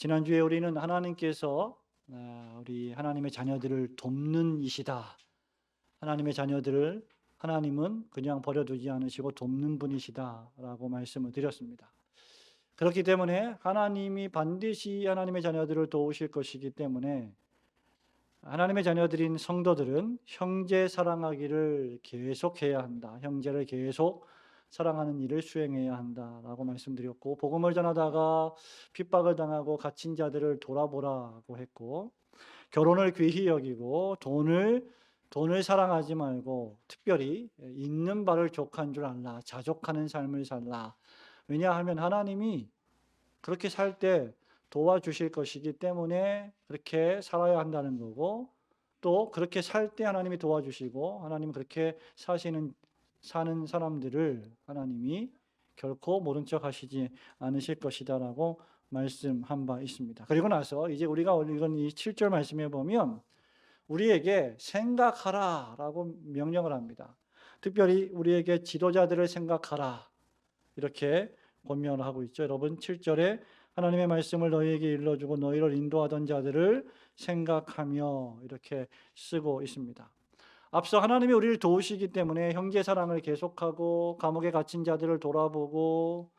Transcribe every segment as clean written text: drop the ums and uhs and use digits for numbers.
지난주에 우리는 하나님께서 우리 하나님의 자녀들을 돕는 이시다. 하나님의 자녀들을 하나님은 그냥 버려두지 않으시고 돕는 분이시다라고 말씀을 드렸습니다. 그렇기 때문에 하나님이 반드시 하나님의 자녀들을 도우실 것이기 때문에 하나님의 자녀들인 성도들은 형제 사랑하기를 계속해야 한다. 형제를 계속 사랑하는 일을 수행해야 한다라고 말씀드렸고, 복음을 전하다가 핍박을 당하고 갇힌 자들을 돌아보라고 했고, 결혼을 귀히 여기고 돈을 사랑하지 말고 특별히 있는 바를 족한 줄 알라. 자족하는 삶을 살라. 왜냐하면 하나님이 그렇게 살 때 도와주실 것이기 때문에 그렇게 살아야 한다는 거고, 또 그렇게 살 때 하나님이 도와주시고 하나님은 그렇게 사는 사람들을 하나님이 결코 모른 척 하시지 않으실 것이다라고 말씀한 바 있습니다. 그리고 나서 이제 우리가 읽은 이 7절 말씀에 보면 우리에게 생각하라라고 명령을 합니다. 특별히 우리에게 지도자들을 생각하라 이렇게 권면을 하고 있죠. 여러분 7절에 하나님의 말씀을 너희에게 일러주고 너희를 인도하던 자들을 생각하며 이렇게 쓰고 있습니다. 앞서 하나님이 우리를 도우시기 때문에 형제 사랑을 계속하고 감옥에 갇힌 자들을 돌아보고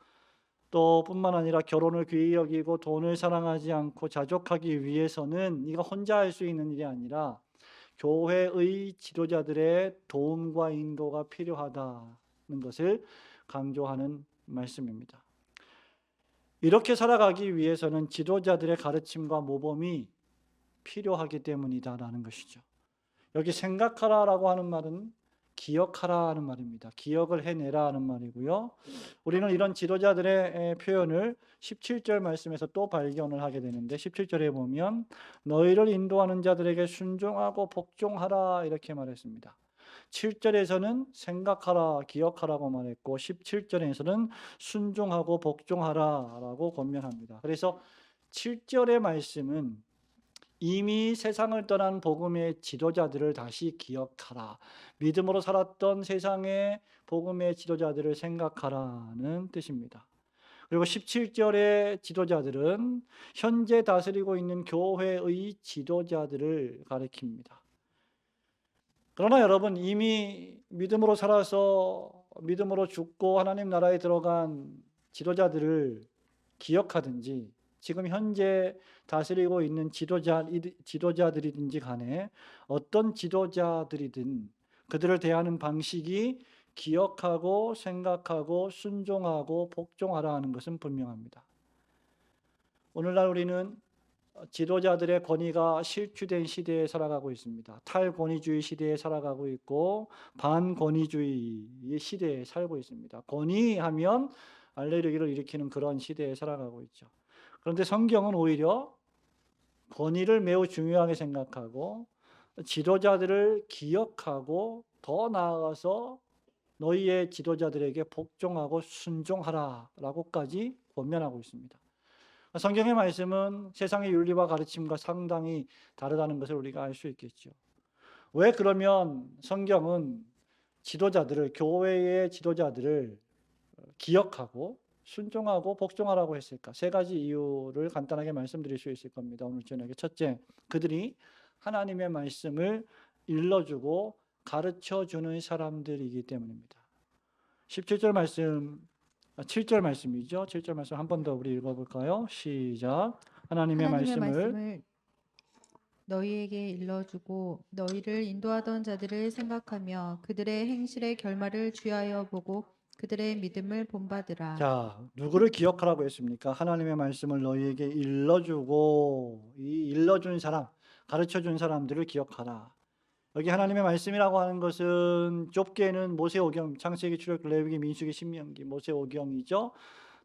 또 뿐만 아니라 결혼을 귀히 여기고 돈을 사랑하지 않고 자족하기 위해서는 네가 혼자 할 수 있는 일이 아니라 교회의 지도자들의 도움과 인도가 필요하다는 것을 강조하는 말씀입니다. 이렇게 살아가기 위해서는 지도자들의 가르침과 모범이 필요하기 때문이다라는 것이죠. 여기 생각하라라고 하는 말은 기억하라 하는 말입니다. 기억을 해내라 하는 말이고요. 우리는 이런 지도자들의 표현을 17절 말씀에서 또 발견을 하게 되는데 17절에 보면 너희를 인도하는 자들에게 순종하고 복종하라 이렇게 말했습니다. 7절에서는 생각하라, 기억하라고 말했고 17절에서는 순종하고 복종하라라고 권면합니다. 그래서 7절의 말씀은 이미 세상을 떠난 복음의 지도자들을 다시 기억하라. 믿음으로 살았던 세상의 복음의 지도자들을 생각하라는 뜻입니다. 그리고 17절의 지도자들은 현재 다스리고 있는 교회의 지도자들을 가리킵니다. 그러나 여러분 이미 믿음으로 살아서 믿음으로 죽고 하나님 나라에 들어간 지도자들을 기억하든지 지금 현재 다스리고 있는 지도자들이든지 간에 어떤 지도자들이든 그들을 대하는 방식이 기억하고 생각하고 순종하고 복종하라 하는 것은 분명합니다. 오늘날 우리는 지도자들의 권위가 실추된 시대에 살아가고 있습니다. 탈권위주의 시대에 살아가고 있고 반권위주의의 시대에 살고 있습니다. 권위하면 알레르기를 일으키는 그런 시대에 살아가고 있죠. 그런데 성경은 오히려 권위를 매우 중요하게 생각하고 지도자들을 기억하고 더 나아가서 너희의 지도자들에게 복종하고 순종하라라고까지 권면하고 있습니다. 성경의 말씀은 세상의 윤리와 가르침과 상당히 다르다는 것을 우리가 알 수 있겠죠. 왜 그러면 성경은 교회의 지도자들을 기억하고 순종하고 복종하라고 했을까? 세 가지 이유를 간단하게 말씀드릴 수 있을 겁니다. 오늘 저녁에 첫째, 그들이 하나님의 말씀을 일러주고 가르쳐주는 사람들이기 때문입니다. 17절 말씀 7절 말씀이죠. 7절 말씀 한 번 더 우리 읽어볼까요? 시작. 하나님의 하나님의 말씀을 말씀을 너희에게 일러주고 너희를 인도하던 자들을 생각하며 그들의 행실의 결말을 주의하여 보고 그들의 믿음을 본받으라. 자, 누구를 기억하라고 했습니까? 하나님의 말씀을 너희에게 일러주고 이 일러준 사람, 가르쳐준 사람들을 기억하라. 여기 하나님의 말씀이라고 하는 것은 좁게는 모세오경, 창세기, 출애굽기, 레위기, 민수기, 신명기, 모세오경이죠.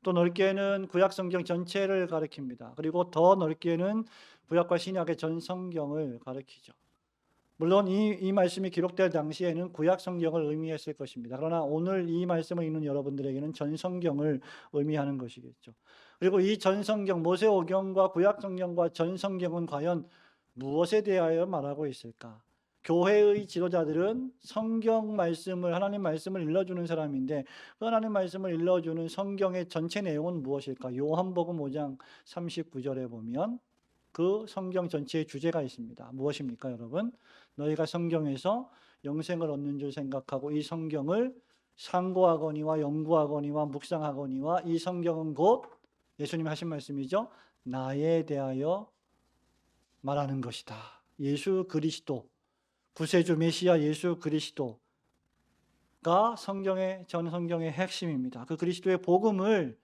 또 넓게는 구약 성경 전체를 가리킵니다. 그리고 더 넓게는 구약과 신약의 전 성경을 가리키죠. 물론 이 말씀이 기록될 당시에는 구약 성경을 의미했을 것입니다. 그러나 오늘 이 말씀을 읽는 여러분들에게는 전 성경을 의미하는 것이겠죠. 그리고 이 전 성경, 모세오경과 구약 성경과 전 성경은 과연 무엇에 대하여 말하고 있을까? 교회의 지도자들은 성경 말씀을, 하나님 말씀을 일러주는 사람인데, 그 하나님 말씀을 일러주는 성경의 전체 내용은 무엇일까? 요한복음 5장 39절에 보면 그 성경 전체의 주제가 있습니다. 무엇입니까, 여러분? 너희가 성경에서 영생을 얻는 줄 생각하고 이 성경을 상고하거니와 연구하거니와 묵상하거니와 이 성경은 곧 예수님이 하신 말씀이죠. 나에 대하여 말하는 것이다. 예수 그리스도, 구세주 메시아 예수 그리스도가 전 성경의 핵심입니다. 그 그리스도의 복음을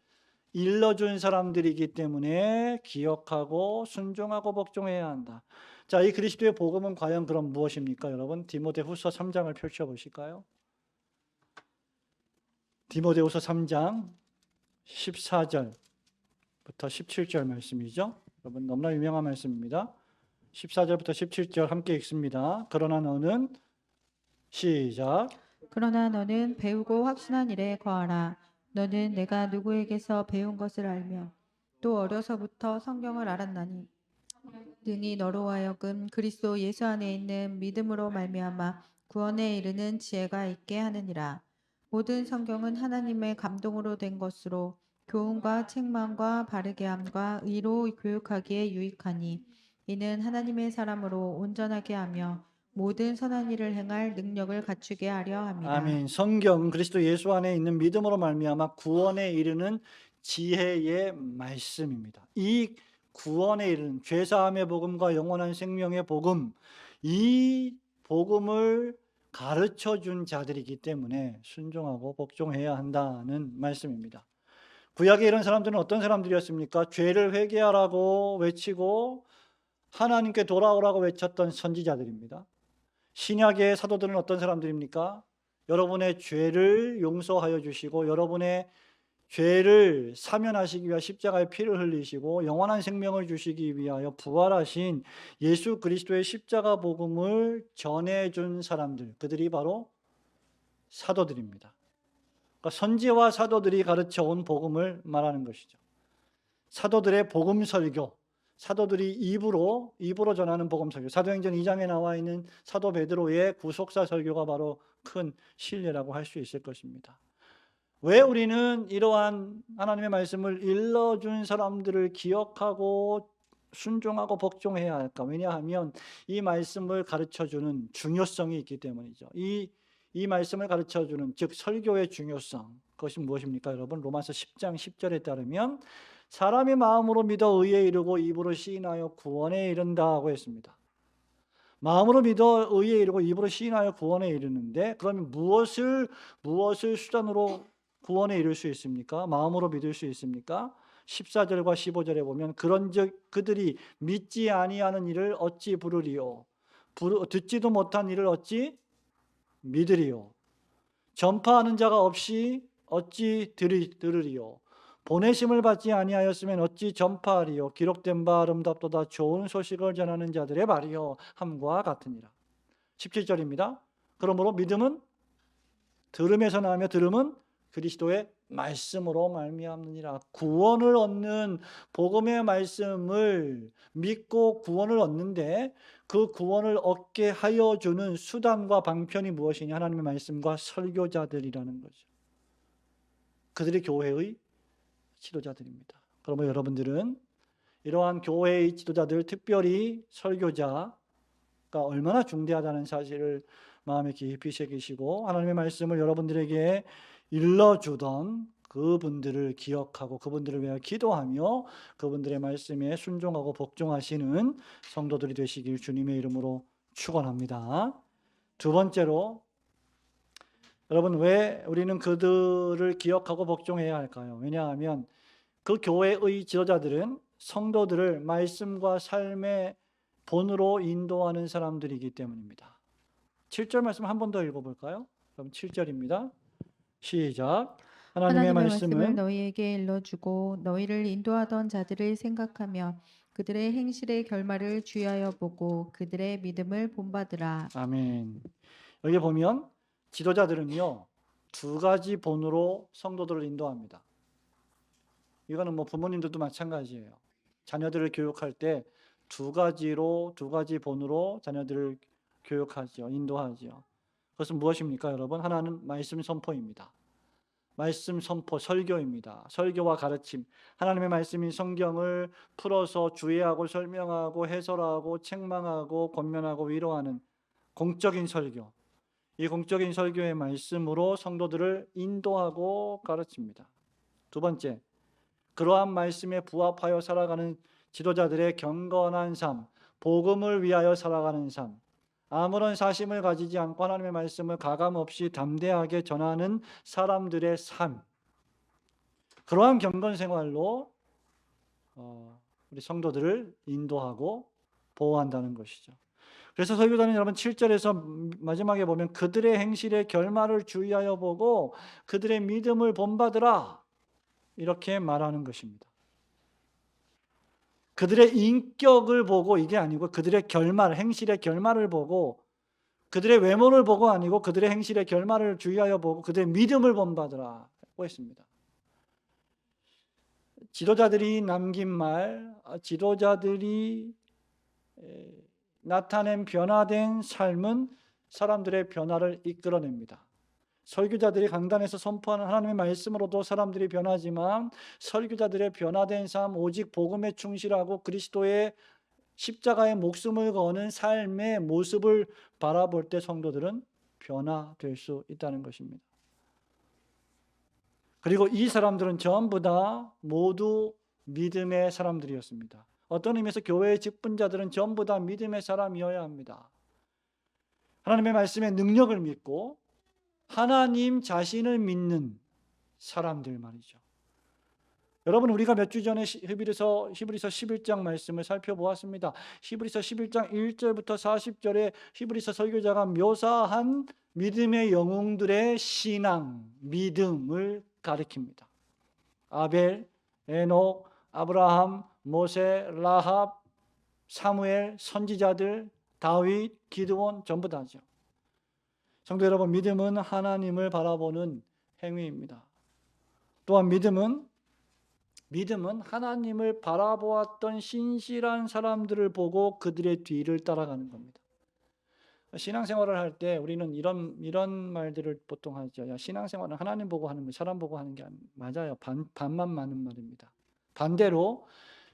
일러준 사람들이기 때문에 기억하고 순종하고 복종해야 한다. 자, 이 그리스도의 복음은 과연 그럼 무엇입니까, 여러분? 디모데후서 3장을 펼쳐보실까요? 디모데후서 3장 14절부터 17절 말씀이죠. 여러분 너무나 유명한 말씀입니다. 14절부터 17절 함께 읽습니다. 그러나 너는 시작. 그러나 너는 배우고 확신한 일에 거하라. 너는 내가 누구에게서 배운 것을 알며 또 어려서부터 성경을 알았나니 능히 너로 하여금 그리스도 예수 안에 있는 믿음으로 말미암아 구원에 이르는 지혜가 있게 하느니라. 모든 성경은 하나님의 감동으로 된 것으로 교훈과 책망과 바르게 함과 의로 교육하기에 유익하니 이는 하나님의 사람으로 온전하게 하며 모든 선한 일을 행할 능력을 갖추게 하려 함이라. 아멘. 성경 그리스도 예수 안에 있는 믿음으로 말미암아 구원에 이르는 지혜의 말씀입니다. 이 구원에 이르는 죄사함의 복음과 영원한 생명의 복음, 이 복음을 가르쳐 준 자들이기 때문에 순종하고 복종해야 한다는 말씀입니다. 구약에 이런 사람들은 어떤 사람들이었습니까? 죄를 회개하라고 외치고 하나님께 돌아오라고 외쳤던 선지자들입니다. 신약의 사도들은 어떤 사람들입니까? 여러분의 죄를 용서하여 주시고 여러분의 죄를 사면하시기 위하여 십자가의 피를 흘리시고 영원한 생명을 주시기 위하여 부활하신 예수 그리스도의 십자가 복음을 전해준 사람들, 그들이 바로 사도들입니다. 그러니까 선지와 사도들이 가르쳐온 복음을 말하는 것이죠. 사도들의 복음 설교, 사도들이 입으로 전하는 복음 설교. 사도행전 2장에 나와 있는 사도 베드로의 구속사 설교가 바로 큰 신뢰라고 할 수 있을 것입니다. 왜 우리는 이러한 하나님의 말씀을 일러준 사람들을 기억하고 순종하고 복종해야 할까? 왜냐하면 이 말씀을 가르쳐주는 중요성이 있기 때문이죠. 이 말씀을 가르쳐주는, 즉 설교의 중요성, 그것이 무엇입니까, 여러분? 로마서 10장 10절에 따르면 사람이 마음으로 믿어 의에 이르고 입으로 시인하여 구원에 이른다고 했습니다. 마음으로 믿어 의에 이르고 입으로 시인하여 구원에 이르는데, 그러면 무엇을 수단으로 구원에 이를 수 있습니까? 마음으로 믿을 수 있습니까? 14절과 15절에 보면 그런즉 그들이 믿지 아니하는 일을 어찌 부르리요? 듣지도 못한 일을 어찌 믿으리요? 전파하는 자가 없이 어찌 들으리요? 보내심을 받지 아니하였으면 어찌 전파하리요? 기록된 바 아름답도다 좋은 소식을 전하는 자들의 말이요 함과 같으니라. 17절입니다. 그러므로 믿음은 들음에서 나며 들음은 그리스도의 말씀으로 말미암느니라. 구원을 얻는 복음의 말씀을 믿고 구원을 얻는데 그 구원을 얻게 하여 주는 수단과 방편이 무엇이냐? 하나님의 말씀과 설교자들이라는 거죠. 그들이 교회의 지도자들입니다. 그러면 여러분들은 이러한 교회의 지도자들, 특별히 설교자가 얼마나 중대하다는 사실을 마음에 깊이 새기시고 하나님의 말씀을 여러분들에게 일러주던 그분들을 기억하고 그분들을 위하여 기도하며 그분들의 말씀에 순종하고 복종하시는 성도들이 되시길 주님의 이름으로 축원합니다. 두 번째로, 여러분, 왜 우리는 그들을 기억하고 복종해야 할까요? 왜냐하면 그 교회의 지도자들은 성도들을 말씀과 삶의 본으로 인도하는 사람들이기 때문입니다. 7절 말씀 한 번 더 읽어볼까요? 그럼 7절입니다. 시작. 하나님의 말씀을 말씀은 너희에게 일러주고 너희를 인도하던 자들을 생각하며 그들의 행실의 결말을 주의하여 보고 그들의 믿음을 본받으라. 아멘. 여기 보면 지도자들은요, 두 가지 본으로 성도들을 인도합니다. 이거는 뭐 부모님들도 마찬가지예요. 자녀들을 교육할 때 두 가지 본으로 자녀들을 교육하죠. 인도하죠. 그것은 무엇입니까, 여러분? 하나는 말씀 선포입니다. 말씀 선포, 설교입니다. 설교와 가르침. 하나님의 말씀인 성경을 풀어서 주의하고 설명하고 해설하고 책망하고 권면하고 위로하는 공적인 설교. 이 공적인 설교의 말씀으로 성도들을 인도하고 가르칩니다. 두 번째, 그러한 말씀에 부합하여 살아가는 지도자들의 경건한 삶, 복음을 위하여 살아가는 삶, 아무런 사심을 가지지 않고 하나님의 말씀을 가감없이 담대하게 전하는 사람들의 삶, 그러한 경건 생활로 우리 성도들을 인도하고 보호한다는 것이죠. 그래서 설교자는 여러분 7절에서 마지막에 보면 그들의 행실의 결말을 주의하여 보고 그들의 믿음을 본받으라, 이렇게 말하는 것입니다. 그들의 인격을 보고, 이게 아니고 그들의 결말, 행실의 결말을 보고, 그들의 외모를 보고 아니고 그들의 행실의 결말을 주의하여 보고 그들의 믿음을 본받으라고 했습니다. 지도자들이 남긴 말, 지도자들이 나타낸 변화된 삶은 사람들의 변화를 이끌어냅니다. 설교자들이 강단에서 선포하는 하나님의 말씀으로도 사람들이 변하지만 설교자들의 변화된 삶, 오직 복음에 충실하고 그리스도의 십자가의 목숨을 거는 삶의 모습을 바라볼 때 성도들은 변화될 수 있다는 것입니다. 그리고 이 사람들은 전부 다 모두 믿음의 사람들이었습니다. 어떤 의미에서 교회의 직분자들은 전부 다 믿음의 사람이어야 합니다. 하나님의 말씀의 능력을 믿고 하나님 자신을 믿는 사람들 말이죠. 여러분, 우리가 몇 주 전에 히브리서 11장 말씀을 살펴보았습니다. 히브리서 11장 1절부터 40절에 히브리서 설교자가 묘사한 믿음의 영웅들의 신앙, 믿음을 가리킵니다. 아벨, 에녹, 아브라함, 모세, 라합, 사무엘, 선지자들, 다윗, 기드온, 전부 다죠. 성도 여러분, 믿음은 하나님을 바라보는 행위입니다. 또한 믿음은 하나님을 바라보았던 신실한 사람들을 보고 그들의 뒤를 따라가는 겁니다. 신앙생활을 할 때 우리는 이런 말들을 보통 하죠. 야, 신앙생활은 하나님 보고 하는 거, 사람 보고 하는 게 맞아요. 반만 맞는 말입니다. 반대로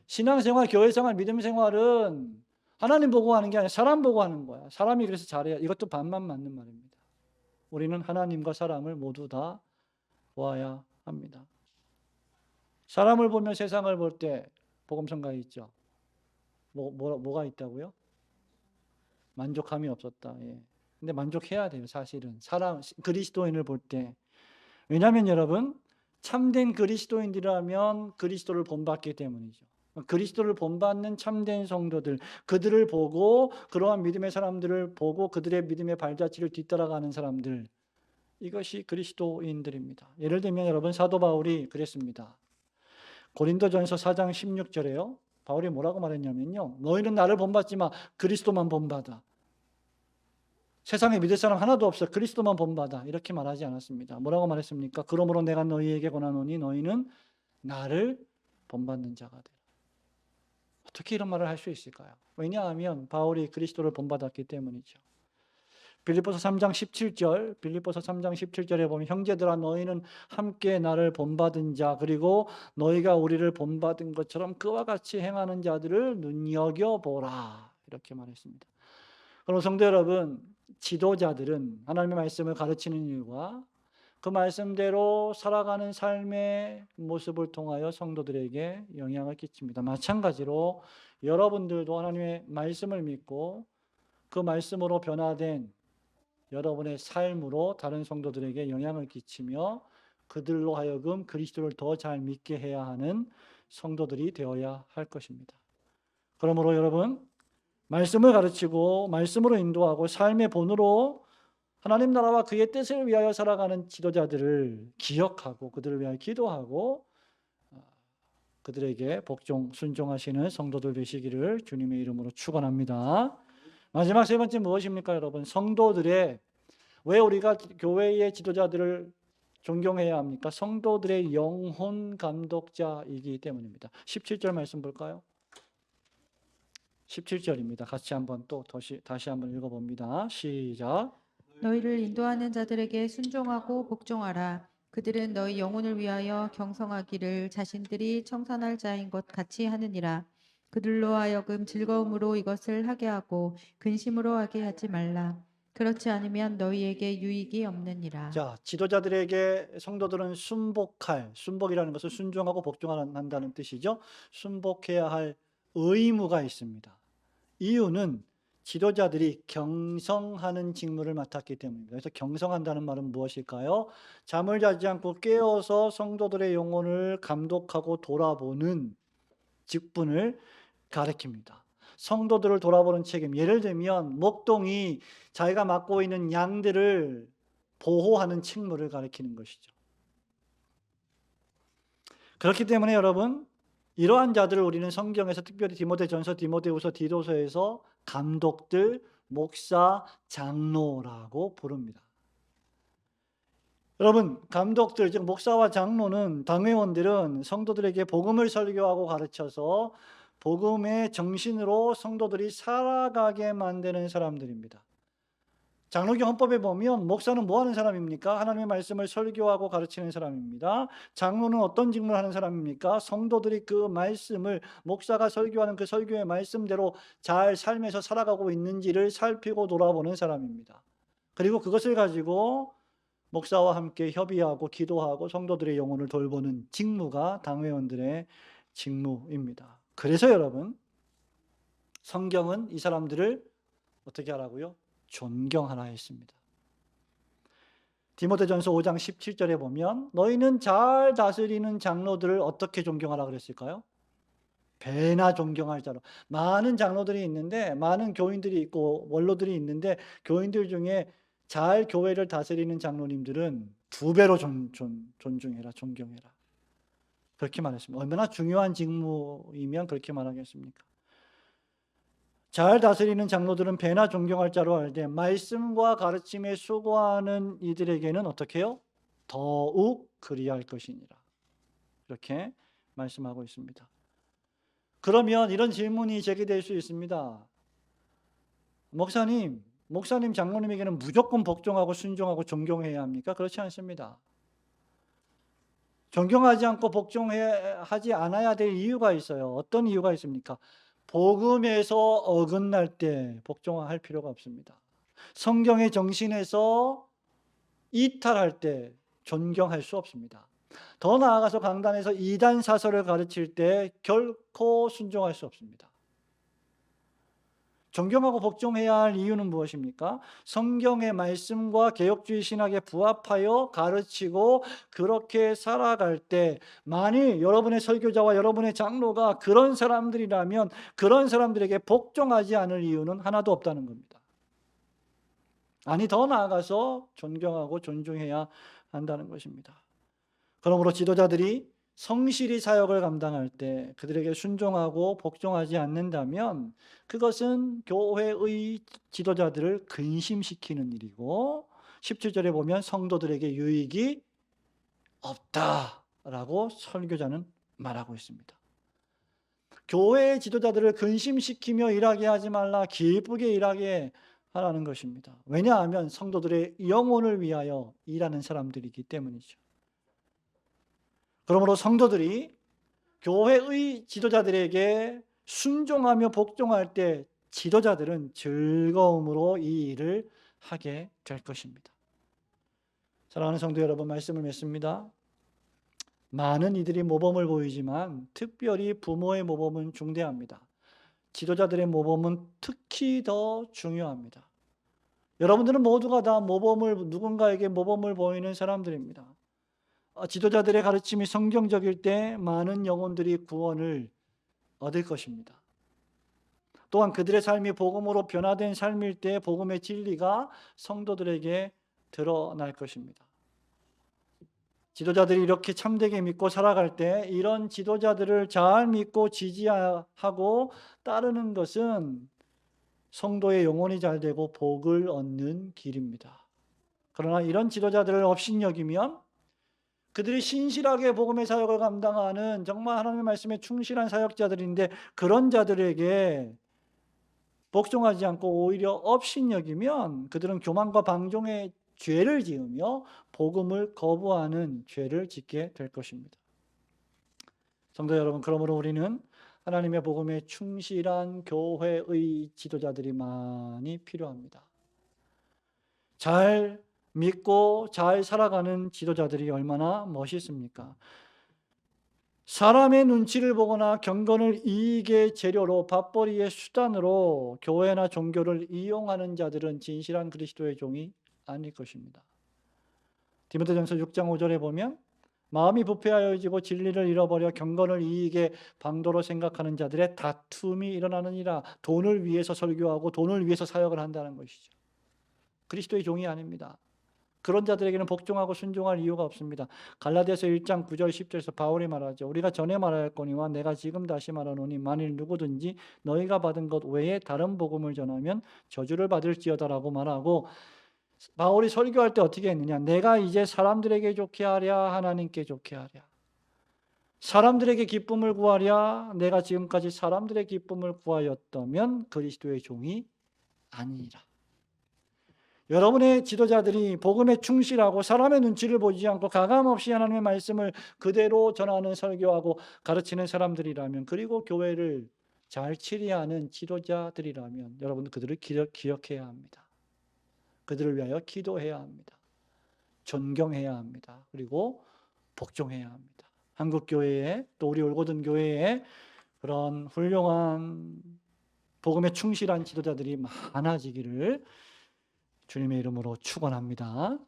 신앙생활, 교회생활, 믿음생활은 하나님 보고 하는 게 아니라 사람 보고 하는 거야. 사람이 그래서 잘해야, 이것도 반만 맞는 말입니다. 우리는 하나님과 사람을 모두 다 보아야 합니다. 사람을 보며 세상을 볼 때 복음성가에 있죠. 뭐가 있다고요? 만족함이 없었다. 예. 근데 만족해야 돼요, 사실은. 그리스도인을 볼 때. 왜냐하면 여러분, 참된 그리스도인들이라면 그리스도를 본받기 때문이죠. 그리스도를 본받는 참된 성도들, 그들을 보고 그러한 믿음의 사람들을 보고 그들의 믿음의 발자취를 뒤따라가는 사람들, 이것이 그리스도인들입니다. 예를 들면 여러분, 사도 바울이 그랬습니다. 고린도전서 4장 16절에요. 바울이 뭐라고 말했냐면요. 너희는 나를 본받지마. 그리스도만 본받아. 세상에 믿을 사람 하나도 없어. 그리스도만 본받아. 이렇게 말하지 않았습니다. 뭐라고 말했습니까? 그러므로 내가 너희에게 권하노니 너희는 나를 본받는 자가 되라. 어떻게 이런 말을 할 수 있을까요? 왜냐하면 바울이 그리스도를 본받았기 때문이죠. 빌립보서 3장 17절에 보면 형제들아 너희는 함께 나를 본받은 자 그리고 너희가 우리를 본받은 것처럼 그와 같이 행하는 자들을 눈여겨보라, 이렇게 말했습니다. 그럼 성도 여러분, 지도자들은 하나님의 말씀을 가르치는 일과 그 말씀대로 살아가는 삶의 모습을 통하여 성도들에게 영향을 끼칩니다. 마찬가지로 여러분들도 하나님의 말씀을 믿고 그 말씀으로 변화된 여러분의 삶으로 다른 성도들에게 영향을 끼치며 그들로 하여금 그리스도를 더 잘 믿게 해야 하는 성도들이 되어야 할 것입니다. 그러므로 여러분, 말씀을 가르치고 말씀으로 인도하고 삶의 본으로 하나님 나라와 그의 뜻을 위하여 살아가는 지도자들을 기억하고 그들을 위하여 기도하고 그들에게 복종, 순종하시는 성도들 되시기를 주님의 이름으로 축원합니다. 마지막 세 번째 무엇입니까, 여러분? 왜 우리가 교회의 지도자들을 존경해야 합니까? 성도들의 영혼 감독자이기 때문입니다. 17절 말씀 볼까요? 17절입니다. 같이 한번 또 다시 한번 읽어봅니다. 시작. 너희를 인도하는 자들에게 순종하고 복종하라. 그들은 너희 영혼을 위하여 경성하기를 자신들이 청산할 자인 것 같이 하느니라. 그들로 하여금 즐거움으로 이것을 하게 하고 근심으로 하게 하지 말라. 그렇지 않으면 너희에게 유익이 없느니라. 자, 지도자들에게 성도들은 순복이라는 것은 순종하고 복종한다는 뜻이죠. 순복해야 할 의무가 있습니다. 이유는 지도자들이 경성하는 직무를 맡았기 때문입니다. 그래서 경성한다는 말은 무엇일까요? 잠을 자지 않고 깨어서 성도들의 영혼을 감독하고 돌아보는 직분을 가리킵니다. 성도들을 돌아보는 책임. 예를 들면 목동이 자기가 맡고 있는 양들을 보호하는 책무를 가리키는 것이죠. 그렇기 때문에 여러분, 이러한 자들을 우리는 성경에서 특별히 디모데전서, 디모데후서, 디도서에서 감독들, 목사, 장로라고 부릅니다. 여러분, 감독들, 즉 목사와 장로는, 당회원들은 성도들에게 복음을 설교하고 가르쳐서 복음의 정신으로 성도들이 살아가게 만드는 사람들입니다. 장로교 헌법에 보면 목사는 뭐 하는 사람입니까? 하나님의 말씀을 설교하고 가르치는 사람입니다. 장로는 어떤 직무를 하는 사람입니까? 성도들이 그 말씀을, 목사가 설교하는 그 설교의 말씀대로 잘 삶에서 살아가고 있는지를 살피고 돌아보는 사람입니다. 그리고 그것을 가지고 목사와 함께 협의하고 기도하고 성도들의 영혼을 돌보는 직무가 당회원들의 직무입니다. 그래서 여러분, 성경은 이 사람들을 어떻게 하라고요? 존경하라 했습니다. 디모데전서 5장 17절에 보면 너희는 잘 다스리는 장로들을 어떻게 존경하라 그랬을까요? 배나 존경할 자로. 많은 장로들이 있는데, 많은 교인들이 있고 원로들이 있는데, 교인들 중에 잘 교회를 다스리는 장로님들은 2배로 존중해라, 존경해라. 그렇게 말했습니다. 얼마나 중요한 직무이면 그렇게 말하겠습니까? 잘 다스리는 장로들은 배나 존경할 자로 알되 말씀과 가르침에 수고하는 이들에게는 어떻게 해요? 더욱 그리할 것이니라. 이렇게 말씀하고 있습니다. 그러면 이런 질문이 제기될 수 있습니다. 목사님, 장로님에게는 무조건 복종하고 순종하고 존경해야 합니까? 그렇지 않습니다. 존경하지 않고 복종하지 않아야 될 이유가 있어요. 어떤 이유가 있습니까? 복음에서 어긋날 때 복종할 필요가 없습니다. 성경의 정신에서 이탈할 때 존경할 수 없습니다. 더 나아가서 강단에서 이단 사설을 가르칠 때 결코 순종할 수 없습니다. 존경하고 복종해야 할 이유는 무엇입니까? 성경의 말씀과 개혁주의 신학에 부합하여 가르치고 그렇게 살아갈 때 만일 여러분의 설교자와 여러분의 장로가 그런 사람들이라면 그런 사람들에게 복종하지 않을 이유는 하나도 없다는 겁니다. 아니, 더 나아가서 존경하고 존중해야 한다는 것입니다. 그러므로 지도자들이 성실히 사역을 감당할 때 그들에게 순종하고 복종하지 않는다면 그것은 교회의 지도자들을 근심시키는 일이고 17절에 보면 성도들에게 유익이 없다라고 설교자는 말하고 있습니다. 교회의 지도자들을 근심시키며 일하게 하지 말라, 기쁘게 일하게 하라는 것입니다. 왜냐하면 성도들의 영혼을 위하여 일하는 사람들이기 때문이죠. 그러므로 성도들이 교회의 지도자들에게 순종하며 복종할 때 지도자들은 즐거움으로 이 일을 하게 될 것입니다. 사랑하는 성도 여러분, 말씀을 맺습니다. 많은 이들이 모범을 보이지만 특별히 부모의 모범은 중대합니다. 지도자들의 모범은 특히 더 중요합니다. 여러분들은 모두가 다 누군가에게 모범을 보이는 사람들입니다. 지도자들의 가르침이 성경적일 때 많은 영혼들이 구원을 얻을 것입니다. 또한 그들의 삶이 복음으로 변화된 삶일 때 복음의 진리가 성도들에게 드러날 것입니다. 지도자들이 이렇게 참되게 믿고 살아갈 때 이런 지도자들을 잘 믿고 지지하고 따르는 것은 성도의 영혼이 잘 되고 복을 얻는 길입니다. 그러나 이런 지도자들을 업신여기면 그들이 신실하게 복음의 사역을 감당하는 정말 하나님의 말씀에 충실한 사역자들인데 그런 자들에게 복종하지 않고 오히려 업신여기면 그들은 교만과 방종의 죄를 지으며 복음을 거부하는 죄를 짓게 될 것입니다. 성도 여러분, 그러므로 우리는 하나님의 복음에 충실한 교회의 지도자들이 많이 필요합니다. 잘 믿고 잘 살아가는 지도자들이 얼마나 멋있습니까? 사람의 눈치를 보거나 경건을 이익의 재료로 밥벌이의 수단으로 교회나 종교를 이용하는 자들은 진실한 그리스도의 종이 아닐 것입니다. 디모데전서 6장 5절에 보면 마음이 부패하여지고 진리를 잃어버려 경건을 이익의 방도로 생각하는 자들의 다툼이 일어나느니라. 돈을 위해서 설교하고 돈을 위해서 사역을 한다는 것이죠. 그리스도의 종이 아닙니다. 그런 자들에게는 복종하고 순종할 이유가 없습니다. 갈라디아서 1장 9절 10절에서 바울이 말하죠. 우리가 전에 말하였거니와 내가 지금 다시 말하노니 만일 누구든지 너희가 받은 것 외에 다른 복음을 전하면 저주를 받을지어다라고 말하고, 바울이 설교할 때 어떻게 했느냐? 내가 이제 사람들에게 좋게 하랴 하나님께 좋게 하랴. 사람들에게 기쁨을 구하랴. 내가 지금까지 사람들의 기쁨을 구하였다면 그리스도의 종이 아니니라. 여러분의 지도자들이 복음에 충실하고 사람의 눈치를 보지 않고 가감없이 하나님의 말씀을 그대로 전하는 설교하고 가르치는 사람들이라면, 그리고 교회를 잘 치리하는 지도자들이라면 여러분들 그들을 기억해야 합니다. 그들을 위하여 기도해야 합니다. 존경해야 합니다. 그리고 복종해야 합니다. 한국교회에, 또 우리 올고든 교회에 그런 훌륭한 복음에 충실한 지도자들이 많아지기를 주님의 이름으로 축원합니다.